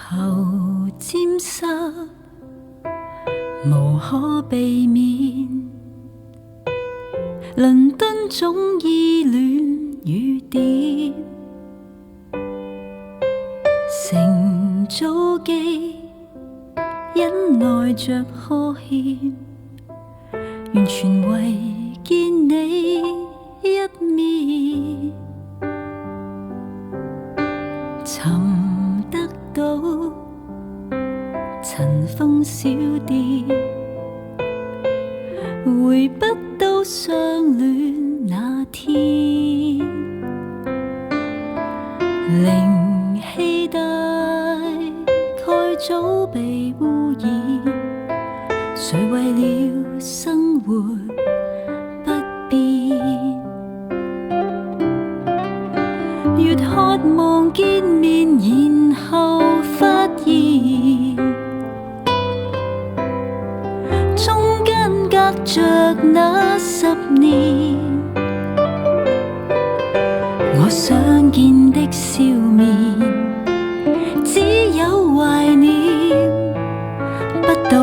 頭沾濕，無可避免。倫敦總依戀雨點，乘早機忍耐着呵欠，完全為見你一面。尋得到塵封小店，回不到相戀那天。靈氣大概早被污染，誰為了生活不變？越渴望見面，然後發現中間隔着那10年。我想見的笑面，只有懷念，不懂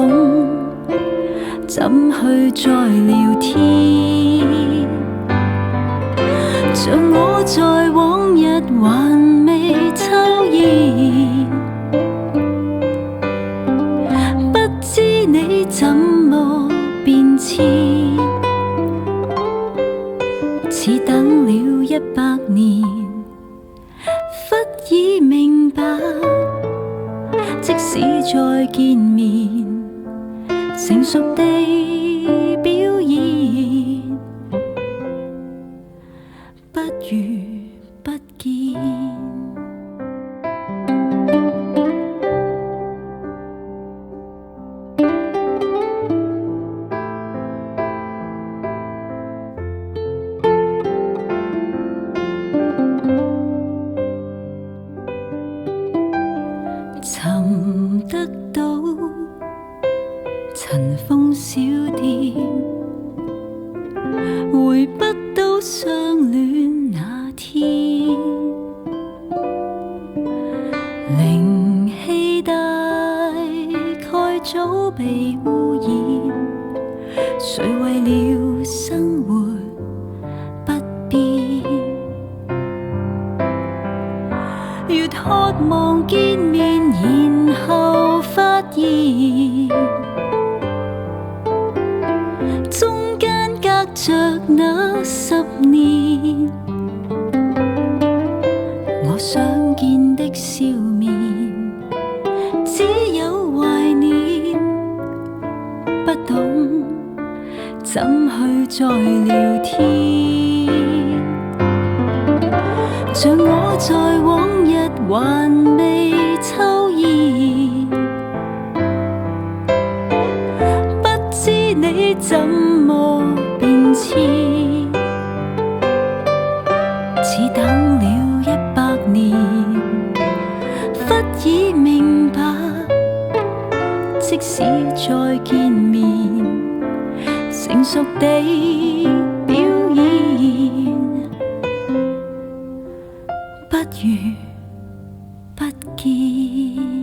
怎去再聊天。像我在往日還未抽煙，不知你怎麼變遷，似等了100年，忽已明白，即使再見面，成熟地表現，不如不見。尋得到塵封小店，回不到相戀那天。靈氣大概早被污染，誰為了生活不變？越渴望見面，然後發現中間隔着那10年。我想見的笑面，只有懷念，不懂怎去再聊天。像我在往日還未抽煙，不知你怎麼變遷，似等了100年，忽已明白，即使再見面，成熟地表現，不如不見。